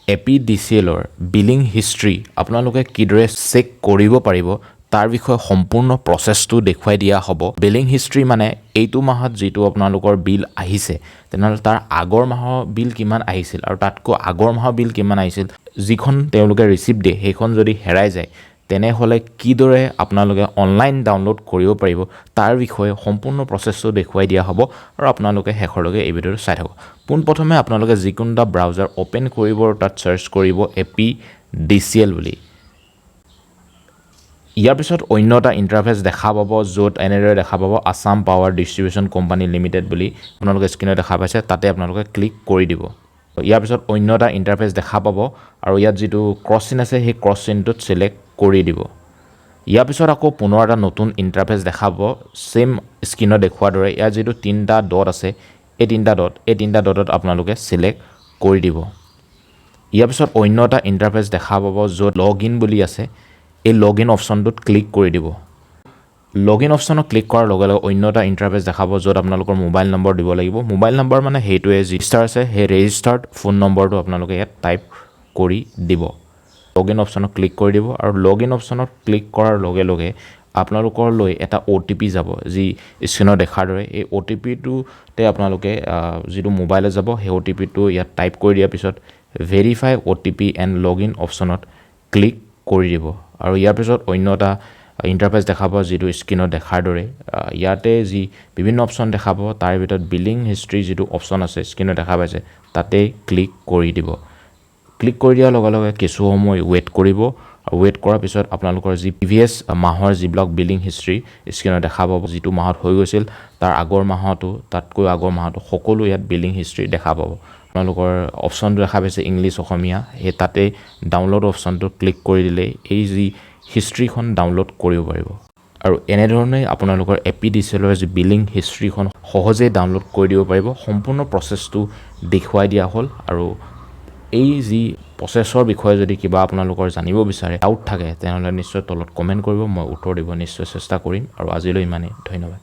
APDCLৰ billing history আপোনালোকে কিদৰে check কৰিব পাৰিব তাৰ বিষয়ে সম্পূৰ্ণ প্ৰচেছটো দেখুৱাই দিয়া হ'ব। বিলিং হিষ্ট্ৰী মানে এইটো মাহত যিটো আপোনালোকৰ বিল আহিছে তেনেহ'লে তাৰ আগৰ মাহৰ বিল কিমান আহিছিল আৰু তাতকৈ আগৰ মাহৰ বিল কিমান আহিছিল, যিখন তেওঁলোকে ৰিচিপ্ট দিয়ে সেইখন যদি হেৰাই যায় তেনেহ'লে কিদৰে আপোনালোকে অনলাইন ডাউনলোড কৰিব পাৰিব তাৰ বিষয়ে সম্পূৰ্ণ প্ৰচেছটো দেখুৱাই দিয়া হ'ব আৰু আপোনালোকে শেষৰলৈকে এই ভিডিঅ'টো চাই থাকক। পোনপ্ৰথমে আপোনালোকে যিকোনো এটা ব্ৰাউজাৰ অ'পেন কৰিব আৰু তাত চাৰ্চ কৰিব APDCL বুলি। ইয়াৰ পিছত অন্য এটা ইণ্টাৰফেচ দেখা পাব য'ত এনেদৰে দেখা পাব Assam power distribution company limited বুলি আপোনালোকে স্ক্ৰীনত দেখা পাইছে, তাতে আপোনালোকে ক্লিক কৰি দিব। ইয়াৰ পিছত অন্য এটা ইণ্টাৰফেচ দেখা পাব আৰু ইয়াত যিটো ক্ৰছ চিন আছে সেই ক্ৰছ চিনটোত চিলেক্ট কৰি দিব। ইয়াৰ পিছত আকৌ পুনৰ এটা নতুন ইণ্টাৰফেচ দেখাব ছেম স্ক্ৰীনত দেখুৱাৰ দৰে। ইয়াৰ যিটো তিনিটা ডট আছে এই তিনিটা ডটত আপোনালোকে চিলেক্ট কৰি দিব। ইয়াৰ পিছত অন্য এটা ইণ্টাৰফেচ দেখা পাব য'ত লগ ইন বুলি আছে, এই লগ ইন অপশ্যনটোত ক্লিক কৰি দিব। লগ ইন অপশ্যনত ক্লিক কৰাৰ লগে লগে অন্য এটা ইণ্টাৰফেচ দেখাব য'ত আপোনালোকৰ মোবাইল নম্বৰ দিব লাগিব। মোবাইল নম্বৰ মানে সেইটোৱে ৰেজিষ্টাৰ আছে, সেই ৰেজিষ্টাৰ্ড ফোন নম্বৰটো আপোনালোকে ইয়াত টাইপ কৰি দিব। লগ ইন অপশ্যনত ক্লিক কৰি দিব আৰু লগ ইন অপশ্যনত ক্লিক কৰাৰ লগে লগে আপোনালোকৰলৈ এটা OTP যাব, যি স্ক্ৰীনত দেখাৰ দৰে। এই OTPটোতে আপোনালোকে যিটো মোবাইলে যাব সেই OTPটো ইয়াত টাইপ কৰি দিয়াৰ পিছত verify OTP and log in অপশ্যনত ক্লিক কৰি দিব আৰু ইয়াৰ পিছত অন্য এটা ইণ্টাৰফেচ দেখাব যিটো স্ক্ৰীনত দেখাৰ দৰে। ইয়াতে যি বিভিন্ন অপশ্যন দেখাব তাৰ ভিতৰত বিলিং হিষ্ট্ৰী যিটো অপশ্যন আছে স্ক্ৰীনত দেখা পাইছে তাতে ক্লিক কৰি দিব। ক্লিক কৰি দিয়াৰ লগে লগে কিছু সময় ৱেইট কৰিব আৰু ৱেইট কৰাৰ পিছত আপোনালোকৰ যি প্ৰিভিয়াছ মাহৰ যিবিলাক বিলিং হিষ্ট্ৰী স্ক্ৰীনত দেখা পাব, যিটো মাহত হৈ গৈছিল তাৰ আগৰ মাহতো তাতকৈ আগৰ মাহতো সকলো ইয়াত বিলিং হিষ্ট্ৰী দেখা পাব। আপোনালোকৰ অপশ্যনটো দেখা পাইছে ইংলিছ অসমীয়া, সেই তাতে ডাউনলোড অপশ্যনটো ক্লিক কৰি দিলে এই যি হিষ্ট্ৰীখন ডাউনলোড কৰিব পাৰিব আৰু এনেধৰণে আপোনালোকৰ APDCLৰ যি বিলিং হিষ্ট্ৰীখন সহজেই ডাউনলোড কৰি দিব পাৰিব। সম্পূৰ্ণ প্ৰচেছটো দেখুৱাই দিয়া হ'ল আৰু এই যি প্ৰচেছৰ বিষয়ে যদি কিবা আপোনালোকৰ জানিব বিচাৰে, ডাউট থাকে, তেনেহ'লে নিশ্চয় তলত কমেণ্ট কৰিব, মই উত্তৰ দিব নিশ্চয় চেষ্টা কৰিম আৰু আজিলৈ ইমানেই। ধন্যবাদ।